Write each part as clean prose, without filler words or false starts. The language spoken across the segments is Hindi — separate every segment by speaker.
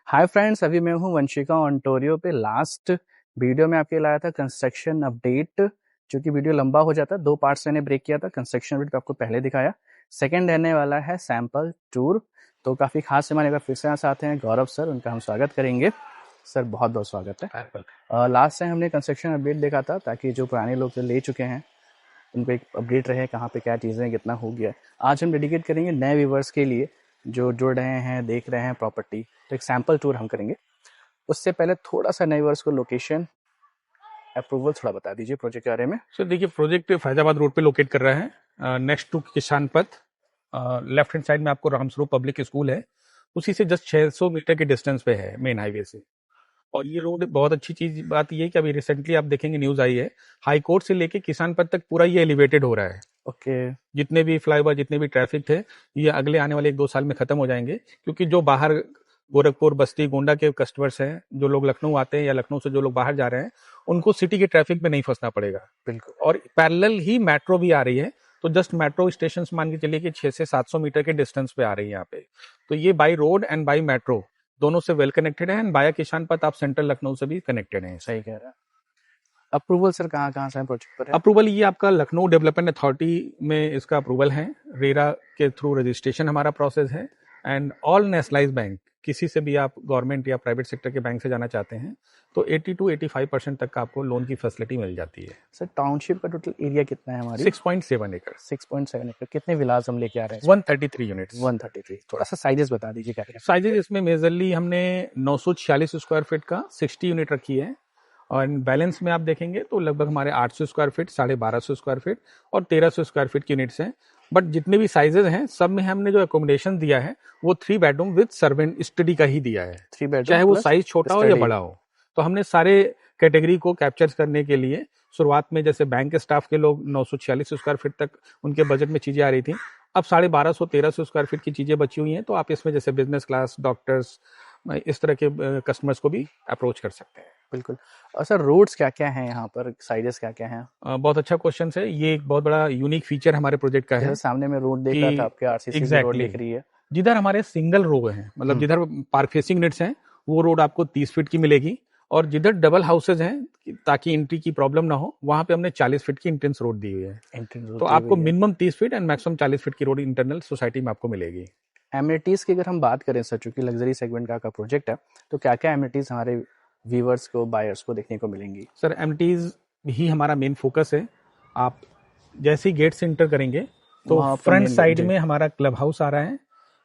Speaker 1: हाय फ्रेंड्स, अभी मैं हूँ वंशिका ओंटारियो पे। लास्ट वीडियो में आपके लाया था कंस्ट्रक्शन अपडेट, जो कि वीडियो लंबा हो जाता। 2 पार्ट्स मैंने ब्रेक किया था। कंस्ट्रक्शन अपडेट आपको पहले दिखाया, सेकंड रहने वाला है सैंपल टूर। तो काफ़ी खास मेहमान एक बार फिर से यहाँ से आते हैं, गौरव सर, उनका हम स्वागत करेंगे। सर बहुत बहुत स्वागत है। लास्ट टाइम हमने कंस्ट्रक्शन अपडेट देखा था, ताकि जो पुराने लोग जो ले चुके हैं उनको एक अपडेट रहे कहाँ पे क्या चीज़ें कितना हो गया। आज हम डेडिकेट करेंगे नए व्यूवर्स के लिए जो जुड़ रहे हैं, देख रहे हैं प्रॉपर्टी। तो एक सैंपल टूर हम करेंगे। उससे पहले थोड़ा सा नए व्यूवर्स को लोकेशन अप्रूवल थोड़ा बता दीजिए प्रोजेक्ट के बारे में।
Speaker 2: सर देखिए, प्रोजेक्ट फैजाबाद रोड पे लोकेट कर रहा है, नेक्स्ट टू किसान पथ। लेफ्ट हैंड साइड में आपको रामस्वरूप पब्लिक स्कूल है, उसी से जस्ट 600 मीटर के डिस्टेंस पे है मेन हाईवे से। और ये रोड बहुत अच्छी चीज बात ये है कि अभी रिसेंटली आप देखेंगे न्यूज आई है, हाई कोर्ट से लेके किसान पथ तक पूरा ये एलिवेटेड हो रहा है।
Speaker 1: ओके।
Speaker 2: जितने भी फ्लाईओवर, जितने भी ट्रैफिक थे, ये अगले आने वाले 1-2 साल में खत्म हो जाएंगे, क्योंकि जो बाहर गोरखपुर, बस्ती, गोंडा के कस्टमर्स हैं, जो लोग लखनऊ आते हैं या लखनऊ से जो लोग बाहर जा रहे हैं, उनको सिटी के ट्रैफिक में नहीं फंसना पड़ेगा।
Speaker 1: बिल्कुल।
Speaker 2: और पैरेलल ही मेट्रो भी आ रही है, तो जस्ट मेट्रो स्टेशन मान के चलिए कि 600 से 700 मीटर के डिस्टेंस पे आ रही है यहाँ पे। तो ये by road and by metro दोनों से वेल कनेक्टेड है, एंड बाया किसान पथ आप सेंट्रल लखनऊ से भी कनेक्टेड है।
Speaker 1: सही कह रहा है। अप्रूवल सर कहाँ कहाँ से प्रोजेक्ट पर है?
Speaker 2: अप्रूवल ये आपका लखनऊ डेवलपमेंट अथॉरिटी में इसका अप्रूवल है, रेरा के थ्रू रजिस्ट्रेशन हमारा प्रोसेस है। एंड ऑल नेशनलाइज बैंक, किसी से भी आप गवर्नमेंट या प्राइवेट सेक्टर के बैंक से जाना चाहते हैं तो 80 to 85% तक का आपको लोन की फैसिलिटी मिल जाती है।
Speaker 1: सर टाउनशिप का टोटल एरिया कितना है हमारी?
Speaker 2: 6.7 एकड़।
Speaker 1: 6.7 एकड़। कितने विलास हम लेके आ रहे हैं?
Speaker 2: 133 यूनिट्स।
Speaker 1: 133। थोड़ा सा साइजेस बता दीजिए क्या क्या।
Speaker 2: साइजेज इसमें मेजरली हमने 946 स्क्वायर फीट का 60 यूनिट रखी है, और बैलेंस में आप देखेंगे तो लगभग हमारे 800 स्क्वायर फीट, 1250 स्क्वायर फीट और 1300 स्क्वायर फीट की यूनिट्स हैं। बट जितने भी साइजेज हैं, सब में हमने जो एकोमोडेशन दिया है वो 3 बेडरूम विद सर्वेंट स्टडी का ही दिया है,
Speaker 1: 3 बेडरूम,
Speaker 2: चाहे वो साइज छोटा हो या बड़ा हो। तो हमने सारे कैटेगरी को कैप्चर करने के लिए शुरुआत में जैसे बैंक के स्टाफ के लोग 946 स्क्वायर फीट तक उनके बजट में चीजें आ रही थी, अब 1250, 1300 स्क्वायर फीट की चीजें बची हुई हैं। तो आप इसमें जैसे बिजनेस क्लास, डॉक्टर्स, इस तरह के कस्टमर्स को भी अप्रोच कर सकते हैं।
Speaker 1: बिल्कुल। और सर रोड्स क्या क्या हैं यहाँ पर, साइजेस क्या क्या हैं?
Speaker 2: बहुत अच्छा क्वेश्चन है। ये एक बहुत बड़ा यूनिक फीचर हमारे प्रोजेक्ट का है।
Speaker 1: सामने में रोड देख रहा था आपके, आरसीसी की रोड दिख रही है।
Speaker 2: जिधर हमारे सिंगल रो है, मतलब जिधर पार्क फेसिंग यूनिट्स हैं, वो रोड आपको 30 फीट की मिलेगी। और जिधर डबल हाउसेज हैं, ताकि एंट्री की प्रॉब्लम ना हो, वहां पे हमने 40 फीट की इंटेंस रोड दी हुई है। तो आपको minimum 30 feet and maximum 40 feet की रोड इंटरनल सोसाइटी में आपको मिलेगी।
Speaker 1: एमिनिटीज की अगर हम बात करें सर, चूंकि लग्जरी सेगमेंट का प्रोजेक्ट है, तो क्या क्या एमिनिटीज हमारे व्यूवर्स को, बायर्स को देखने को मिलेंगी?
Speaker 2: सर एमिनिटीज ही हमारा मेन फोकस है। आप जैसे ही गेट से एंटर करेंगे तो फ्रंट साइड में हमारा क्लब हाउस आ रहा है,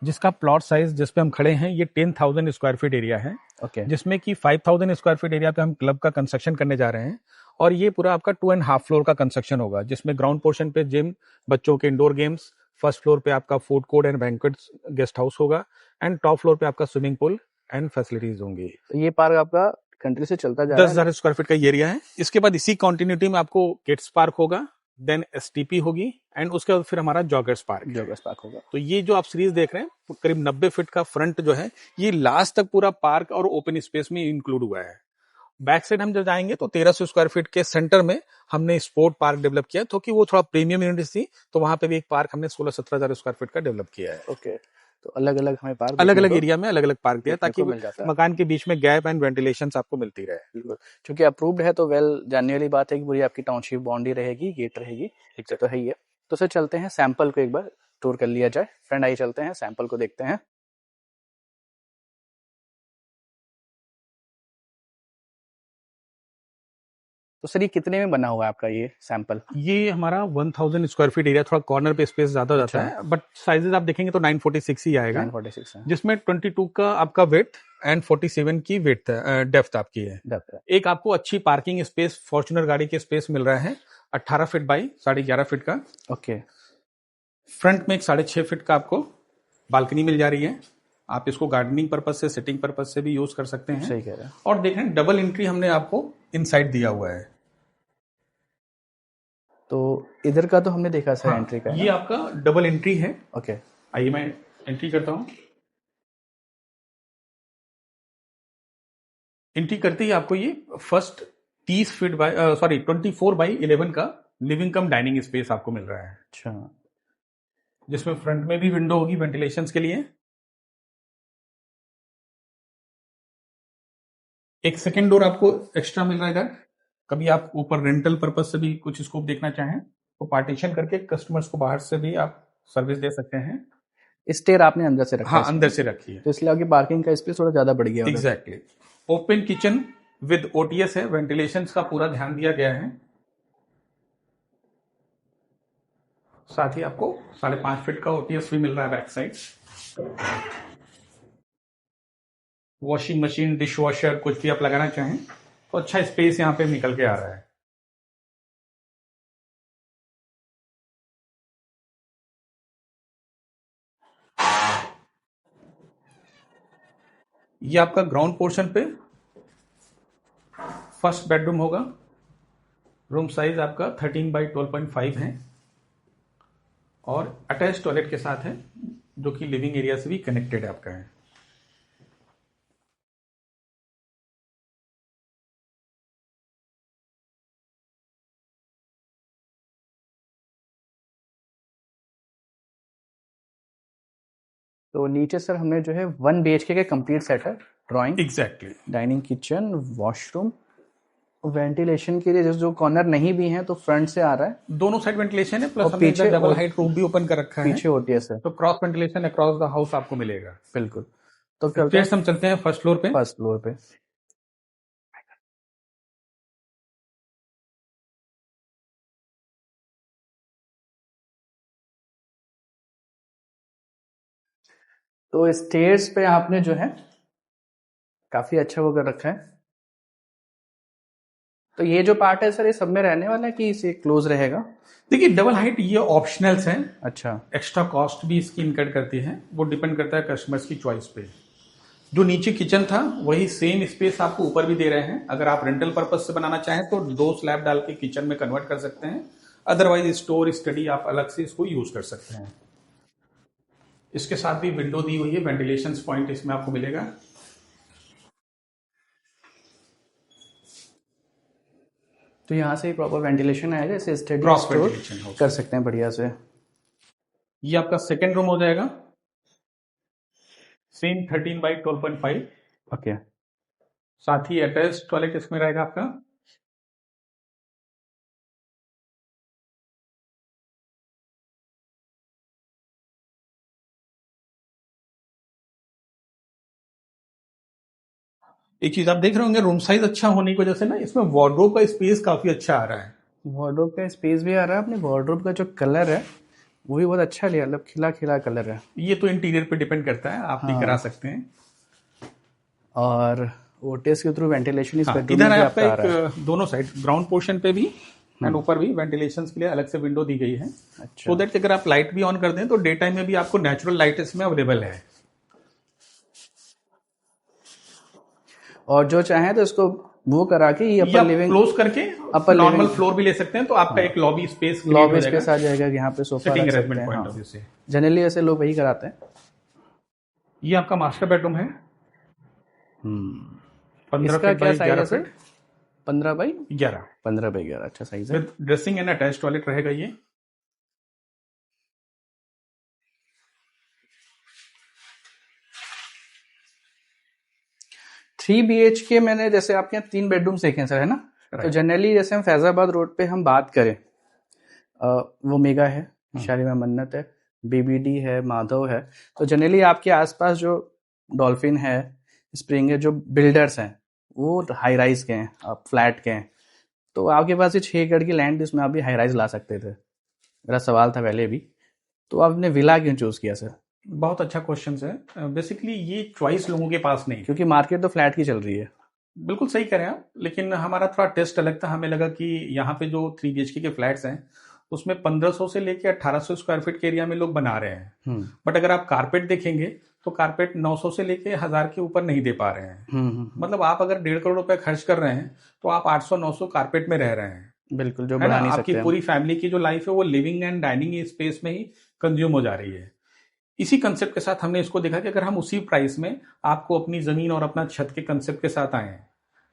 Speaker 2: जिसका प्लॉट साइज जिस पे हम खड़े हैं ये 10,000 स्क्वायर फीट एरिया है। जिसमें कि 5,000 स्क्वायर फीट एरिया पे हम क्लब का कंस्ट्रक्शन करने जा रहे हैं। और ये पूरा आपका 2.5 फ्लोर का कंस्ट्रक्शन होगा, जिसमें ग्राउंड पोर्शन पे जिम, बच्चों के इंडोर गेम्स, फर्स्ट फ्लोर पे आपका food court and banquet guest house होगा, एंड टॉप फ्लोर पे आपका स्विमिंग पूल एंड फैसिलिटीज होंगी।
Speaker 1: तो ये पार्क आपका कंट्री से चलता जा रहा है।
Speaker 2: 10,000 स्क्वायर फीट का ये एरिया है। इसके बाद इसी कॉन्टिन्यूटी में आपको किड्स पार्क होगा, देन एसटीपी होगी, एंड उसके बाद फिर हमारा जॉगर्स पार्क होगा। तो ये जो आप सीरीज देख रहे हैं, करीब 90 फीट का फ्रंट जो है, ये लास्ट तक पूरा पार्क और ओपन स्पेस में इंक्लूड हुआ है। बैक साइड हम जब जाएंगे तो 1300 स्क्वायर फीट के सेंटर में हमने स्पोर्ट पार्क डेवलप किया, तो कि वो थोड़ा प्रीमियम यूनिट थी, तो वहां पे भी एक पार्क हमने 16-17 हजार स्क्वायर फीट का डेवलप किया है।
Speaker 1: ओके। तो अलग अलग हमें पार्क,
Speaker 2: अलग अलग एरिया में अलग अलग पार्क दिया, ताकि मकान के बीच में गैप एंड वेंटिलेशन आपको मिलती रहे।
Speaker 1: क्योंकि अप्रूव्ड है तो वेल जानने वाली बात है कि पूरी आपकी टाउनशिप बाउंड्री रहेगी, गेट रहेगी, तो है ही है। तो सर चलते हैं सैंपल को एक बार टूर कर लिया जाए। फ्रेंड आइए चलते हैं सैंपल को देखते हैं। तो सर ये कितने में बना हुआ है आपका ये सैंपल?
Speaker 2: ये हमारा 1000 स्क्वायर फीट एरिया, थोड़ा कॉर्नर पे स्पेस ज्यादा हो जाता है, बट साइजेस आप देखेंगे तो 946 ही आएगा।
Speaker 1: 946 है,
Speaker 2: जिसमें 22 का आपका वेट एंड 47 की वेट डेप्थ आपकी है। एक आपको अच्छी पार्किंग स्पेस, फॉर्च्यूनर गाड़ी के स्पेस मिल रहा है 18 फीट बाई 11.5 फीट का।
Speaker 1: ओके।
Speaker 2: फ्रंट में एक 6.5 फीट का आपको बालकनी मिल जा रही है। आप इसको गार्डनिंग पर्पज से, सिटिंग पर्पज से भी यूज कर सकते हैं।
Speaker 1: सही कह रहे हैं।
Speaker 2: और देखें, डबल एंट्री हमने आपको इनसाइड दिया हुआ है।
Speaker 1: तो इधर का तो हमने देखा सर, एंट्री का
Speaker 2: ये आपका डबल एंट्री है।
Speaker 1: ओके।
Speaker 2: आइए मैं एंट्री करता हूं। एंट्री करते ही आपको ये फर्स्ट 30 फीट बाय 24/11 का लिविंग कम डाइनिंग स्पेस आपको मिल रहा है।
Speaker 1: अच्छा।
Speaker 2: जिसमें फ्रंट में भी विंडो होगी वेंटिलेशन के लिए, एक सेकेंड डोर आपको एक्स्ट्रा मिल रहा है इधर। कभी आप ऊपर रेंटल पर्पज से भी कुछ स्कोप देखना चाहें तो पार्टीशन करके कस्टमर्स को बाहर से भी आप सर्विस दे सकते हैं।
Speaker 1: स्टेयर आपने अंदर से रखा
Speaker 2: हाँ,
Speaker 1: है
Speaker 2: अंदर से रखी है,
Speaker 1: तो इसलिए आपकी पार्किंग का स्पेस थोड़ा ज्यादा बढ़ गया।
Speaker 2: Exactly. Open kitchen with OTS है, वेंटिलेशन का पूरा ध्यान दिया गया है। साथ ही आपको 5.5 फीट का ओटीएस भी मिल रहा है back side. Washing machine, dish washer, कुछ भी आप लगाना चाहें तो अच्छा स्पेस यहाँ पे निकल के आ रहा है। ये आपका ग्राउंड पोर्शन पे फर्स्ट बेडरूम होगा। रूम साइज आपका 13x12.5 है और अटैच टॉयलेट के साथ है, जो कि लिविंग एरिया से भी कनेक्टेड आपका है।
Speaker 1: तो नीचे सर हमने जो है 1 BHK के कंप्लीट सेट है, drawing,
Speaker 2: exactly,
Speaker 1: dining, kitchen, washroom, ventilation के लिए जो कॉर्नर नहीं भी है तो फ्रंट से आ रहा है,
Speaker 2: दोनों साइड वेंटिलेशन है, प्लस
Speaker 1: और
Speaker 2: हमने
Speaker 1: पीछे
Speaker 2: डबल हाइट रूम भी ओपन कर रखा है,
Speaker 1: पीछे ओटीएस है,
Speaker 2: तो cross ventilation across the house आपको मिलेगा।
Speaker 1: बिल्कुल। तो
Speaker 2: हम चलते हैं फर्स्ट फ्लोर पे।
Speaker 1: फर्स्ट फ्लोर पे तो स्टेयर्स पे आपने जो है काफी अच्छा वो कर रखा है। तो ये जो पार्ट है सर, ये सब में रहने वाला है कि इसे क्लोज रहेगा?
Speaker 2: देखिए, डबल हाइट ये ऑप्शनल्स हैं।
Speaker 1: अच्छा,
Speaker 2: एक्स्ट्रा कॉस्ट भी इसकी इनकट करती है, वो डिपेंड करता है कस्टमर्स की चॉइस पे। जो नीचे किचन था वही सेम स्पेस आपको ऊपर भी दे रहे हैं। अगर आप रेंटल पर्पज से बनाना चाहें तो 2 स्लैब डाल के किचन में कन्वर्ट कर सकते हैं, अदरवाइज स्टोर स्टडी आप अलग से इसको यूज कर सकते हैं। इसके साथ भी विंडो दी हुई है, वेंटिलेशन पॉइंट इसमें आपको मिलेगा।
Speaker 1: तो यहाँ से प्रॉपर वेंटिलेशन आएगा, इसे स्टडी
Speaker 2: क्रॉस
Speaker 1: स्टोर
Speaker 2: वेंटिलेशन
Speaker 1: कर सकते हैं बढ़िया से।
Speaker 2: ये आपका सेकेंड रूम हो जाएगा, सेम 13x12.5।
Speaker 1: ओके।
Speaker 2: साथ ही अटैच टॉयलेट इसमें रहेगा आपका। एक चीज आप देख रहे होंगे, रूम साइज अच्छा होने की वजह से ना इसमें वार्डरोब का स्पेस काफी अच्छा आ रहा है।
Speaker 1: वार्डरोब का स्पेस भी आ रहा है, अपने वार्डरोब का जो कलर है वो भी बहुत अच्छा लिया, मतलब खिला खिला कलर है।
Speaker 2: ये तो इंटीरियर पे डिपेंड करता है, आप भी करा सकते हैं।
Speaker 1: और ओटीएस के थ्रू वेंटिलेशन इस बेडरूम
Speaker 2: इधर
Speaker 1: में
Speaker 2: आपका
Speaker 1: आ रहा है।
Speaker 2: एक दोनों साइड ग्राउंड पोर्शन पे भी एंड ऊपर भी वेंटिलेशन के लिए अलग से विंडो दी गई है।
Speaker 1: अच्छा।
Speaker 2: सो दैट अगर आप लाइट भी ऑन कर दें तो डे टाइम में भी आपको नेचुरल लाइट इसमें अवेलेबल है।
Speaker 1: और जो चाहे तो इसको वो करा के ये अपर लिविंग
Speaker 2: क्लोज करके
Speaker 1: अपर
Speaker 2: नॉर्मल फ्लोर भी ले सकते हैं, तो आपका एक लॉबी स्पेस
Speaker 1: आ जाएगा, यहाँ पे सोफा रख सकते हैं। हाँ। जनरली ऐसे लोग वही कराते हैं।
Speaker 2: ये आपका मास्टर बेडरूम है। 15
Speaker 1: इसका क्या साइज है
Speaker 2: फीट?
Speaker 1: 15x11। 15x11, अच्छा साइज है।
Speaker 2: ड्रेसिंग एंड अटैच टॉयलेट रहेगा ये।
Speaker 1: थ्री BHK मैंने जैसे आपके यहाँ 3 बेडरूम देखे हैं सर, है ना? तो जनरली जैसे हम फैजाबाद रोड पे हम बात करें, वो मेगा है, शालीमार मन्नत है, BBD है, माधव है। तो जनरली आपके आसपास जो डॉल्फिन है, स्प्रिंग है, जो बिल्डर्स हैं वो हाई राइज के हैं, आप फ्लैट के हैं। तो आपके पास ये 6 एकड़ की लैंड, इसमें आप भी हाई राइज ला सकते थे। मेरा सवाल था पहले भी, तो आपने विला क्यों चूज किया सर?
Speaker 2: बहुत अच्छा क्वेश्चन है। बेसिकली ये चॉइस लोगों के पास नहीं,
Speaker 1: क्योंकि मार्केट तो फ्लैट की चल रही है।
Speaker 2: बिल्कुल सही कह रहे हैं आप, लेकिन हमारा थोड़ा टेस्ट अलग था। हमें लगा कि यहाँ पे जो 3 BHK के फ्लैट्स हैं उसमें 1500 से लेके 1800 स्क्वायर फीट के एरिया में लोग बना रहे हैं। बट अगर आप कारपेट देखेंगे तो कारपेट 900 से लेके 1000 के ऊपर नहीं दे पा रहे हैं। मतलब आप अगर 1.5 करोड़ रुपए खर्च कर रहे हैं तो आप 800-900 कारपेट में रह रहे हैं।
Speaker 1: बिल्कुल, जो बना नहीं सकते।
Speaker 2: आपकी पूरी फैमिली की जो लाइफ है वो लिविंग एंड डाइनिंग स्पेस में ही कंज्यूम हो जा रही है। इसी कंसेप्ट के साथ हमने इसको देखा कि अगर हम उसी प्राइस में आपको अपनी जमीन और अपना छत के कंसेप्ट के साथ आए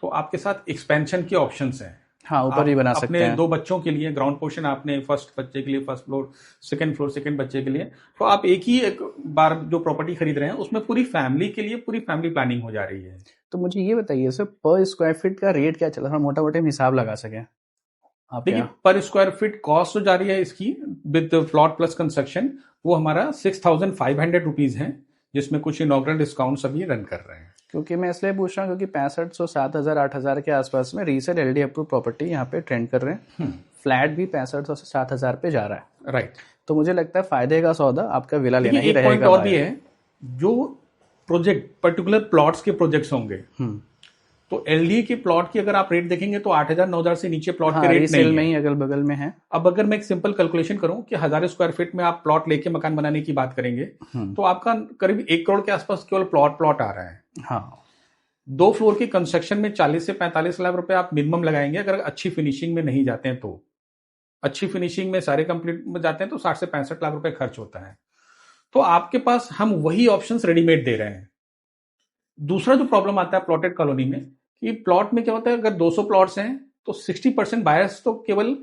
Speaker 2: तो आपके साथ एक्सपेंशन के ऑप्शंस हैं।
Speaker 1: हाँ, ऊपर भी बना सकते हैं।
Speaker 2: अपने 2 बच्चों के लिए ग्राउंड पोर्शन, आपने फर्स्ट बच्चे के लिए first floor, second floor second बच्चे के लिए, तो आप एक बार जो प्रॉपर्टी खरीद रहे हैं उसमें पूरी फैमिली के लिए पूरी फैमिली प्लानिंग हो जा रही है।
Speaker 1: तो मुझे ये बताइए सर, पर स्क्वायर फीट का रेट क्या चल रहा है, मोटा मोटा हिसाब लगा सके आप?
Speaker 2: देखिए, पर स्क्वायर फीट कॉस्ट जो जा रही है इसकी विद प्लॉट प्लस कंस्ट्रक्शन, वो हमारा 6,500 रुपीज है, जिसमें कुछ इनॉग्रल डिस्काउंट अभी रन कर रहे हैं।
Speaker 1: क्योंकि मैं इसलिए पूछ रहा हूँ क्योंकि 6500, 7000, 8000 के आसपास में रीसेल एलडी अप्रूव प्रॉपर्टी यहाँ पे ट्रेंड कर रहे हैं। फ्लैट भी 6500 से 7000 पे जा रहा है।
Speaker 2: राइट।
Speaker 1: तो मुझे लगता है फायदे का सौदा आपका विला लेना ही
Speaker 2: एक
Speaker 1: रहेगा।
Speaker 2: पॉइंट और भी है, जो प्रोजेक्ट पर्टिकुलर प्लॉट्स के प्रोजेक्ट्स होंगे, तो एलडीए के प्लॉट की अगर आप रेट देखेंगे तो 8,000 9,000 से नीचे प्लॉट के रेट नहीं है।
Speaker 1: में ही अगल बगल में है।
Speaker 2: अब अगर मैं एक सिंपल कैलकुलेशन करूं कि 1000 स्क्वायर फीट में आप प्लॉट लेके मकान बनाने की बात करेंगे, तो आपका करीब 1 करोड़ के आसपास केवल प्लॉट आ रहा है।
Speaker 1: हाँ।
Speaker 2: 2 फ्लोर की कंस्ट्रक्शन में 40 से 45 लाख रुपए आप मिनिमम लगाएंगे, अगर अच्छी फिनिशिंग में नहीं जाते हैं तो। अच्छी फिनिशिंग में सारे कंप्लीट में जाते हैं तो 60 से 65 लाख रुपए खर्च होता है। तो आपके पास हम वही ऑप्शंस रेडीमेड दे रहे हैं। दूसरा जो प्रॉब्लम आता है प्लॉटेड कॉलोनी में, कि प्लॉट में क्या होता है, अगर 200 प्लॉट्स हैं तो 60% बायर्स तो केवल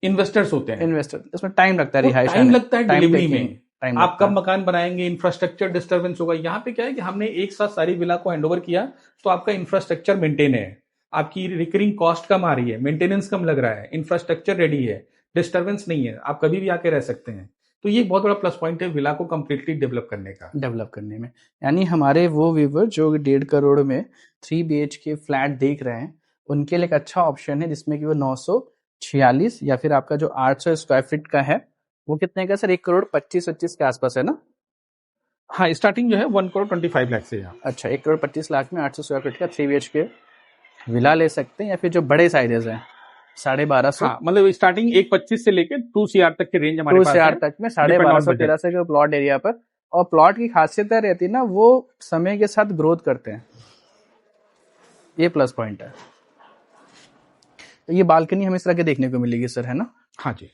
Speaker 2: इन्वेस्टर्स होते हैं।
Speaker 1: इन्वेस्टर, इसमें टाइम लगता है,
Speaker 2: टाइम लगता है डिलीवरी में। आप कब
Speaker 1: है।
Speaker 2: मकान बनाएंगे, इंफ्रास्ट्रक्चर डिस्टर्बेंस होगा। यहाँ पे क्या है कि हमने एक साथ सारी विला को हैंडओवर किया, तो आपका इंफ्रास्ट्रक्चर मेंटेन है, आपकी रिकरिंग कॉस्ट कम आ रही है, मेंटेनेंस कम लग रहा है, इंफ्रास्ट्रक्चर रेडी है, डिस्टर्बेंस नहीं है, आप कभी भी आके रह सकते हैं। तो ये बहुत बड़ा प्लस पॉइंट है विला को कंप्लीटली डेवलप करने में।
Speaker 1: यानी हमारे वो व्यूवर जो 1.5 करोड़ में 3 BHK फ्लैट देख रहे हैं, उनके लिए एक अच्छा ऑप्शन है, जिसमें कि वो 946 या फिर आपका जो 800 स्क्वायर फीट का है, वो कितने का सर? 1 करोड़ 25 के आसपास है ना?
Speaker 2: हाँ, स्टार्टिंग जो है 1 करोड़ 25 लाख से।
Speaker 1: अच्छा, 1 करोड़ 25 लाख में 800 स्क्वायर फीट का 3 BHK विला ले सकते हैं, या फिर जो बड़े साइजेस हैं 1250।
Speaker 2: हाँ, मतलब स्टार्टिंग 1.25 से लेकर 2 CR तक के रेंज हमारे पास है।
Speaker 1: 2 CR तक में 1250 1300 के प्लॉट एरिया पर। और प्लॉट की खासियत रहती है ना, वो समय के साथ ग्रोथ करते हैं, ये प्लस पॉइंट है। तो ये बालकनी हमें इस तरह के देखने को मिलेगी सर, है ना?
Speaker 2: हाँ जी।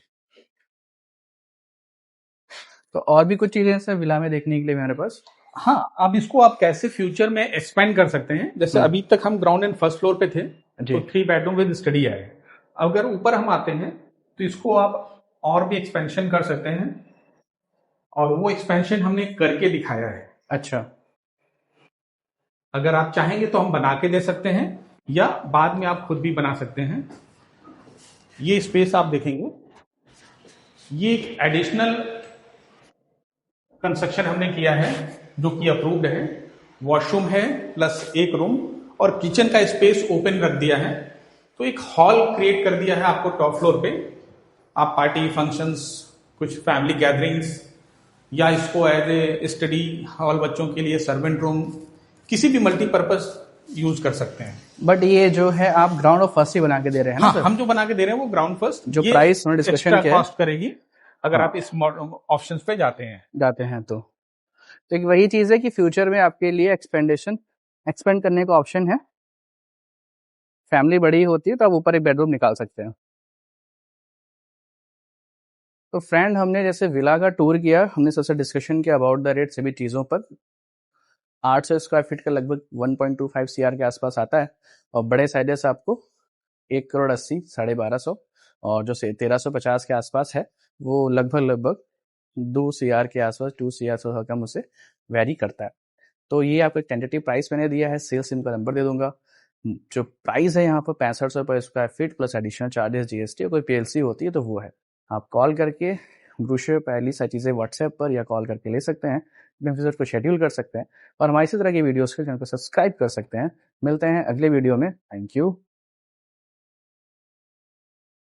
Speaker 1: तो और भी कुछ चीजें सर विला में देखने के लिए हमारे पास?
Speaker 2: हाँ, अब इसको आप कैसे फ्यूचर में एक्सपेंड कर सकते हैं। जैसे अभी तक हम ग्राउंड एंड फर्स्ट फ्लोर पे थे, तो 3 बेडरूम विद स्टडी है। अगर ऊपर हम आते हैं तो इसको आप और भी एक्सपेंशन कर सकते हैं, और वो एक्सपेंशन हमने करके दिखाया है।
Speaker 1: अच्छा।
Speaker 2: अगर आप चाहेंगे तो हम बना के दे सकते हैं, या बाद में आप खुद भी बना सकते हैं। ये स्पेस आप देखेंगे, ये एक एडिशनल कंस्ट्रक्शन हमने किया है जो कि अप्रूव्ड है। वॉशरूम है प्लस एक रूम, और किचन का स्पेस ओपन रख दिया है। तो एक हॉल क्रिएट कर दिया है आपको टॉप फ्लोर पे। आप पार्टी फंक्शंस, कुछ फैमिली गैदरिंग्स, या इसको एज ए स्टडी हॉल, बच्चों के लिए सर्वेंट रूम, किसी भी मल्टीपर्पज यूज कर सकते हैं।
Speaker 1: बट ये जो है आप ग्राउंड और फर्स्ट ही बना के दे रहे हैं ना?
Speaker 2: हाँ, हम जो बना के दे रहे हैं वो ग्राउंड फर्स्ट।
Speaker 1: जो प्राइस डिस्कशन
Speaker 2: क्या कॉस्ट करेगी अगर आप इस ऑप्शंस पे जाते हैं
Speaker 1: तो एक वही चीज है कि फ्यूचर में आपके लिए एक्सपेंड करने का ऑप्शन है। फैमिली बड़ी होती है तो आप ऊपर एक बेडरूम निकाल सकते हैं। तो फ्रेंड, हमने जैसे विला का टूर किया, हमने सबसे डिस्कशन किया अबाउट द रेट सभी चीज़ों पर। 800 स्क्वायर फीट का लगभग 1.25 CR के आसपास आता है, और बड़े साइजेस आपको 1 करोड़ 80, 1250, और जो 1350 के आसपास है वो लगभग 2 CR के आसपास, 2 CR से कम उसे वेरी करता है। तो ये आपको एक टेंटेटिव प्राइस मैंने दिया है, सेल्स टीम का नंबर दे दूंगा। जो प्राइस है यहाँ पर 6500 पर square feet plus additional charges, GST, और कोई PLC होती है तो वो है। आप कॉल करके ब्रोशर, पहली सारी चीज़ें व्हाट्सएप पर या कॉल करके ले सकते हैं, विजिट को शेड्यूल कर सकते हैं, और हमारे इसी तरह की वीडियोस के चैनल को सब्सक्राइब कर सकते हैं। मिलते हैं अगले वीडियो में। Thank you.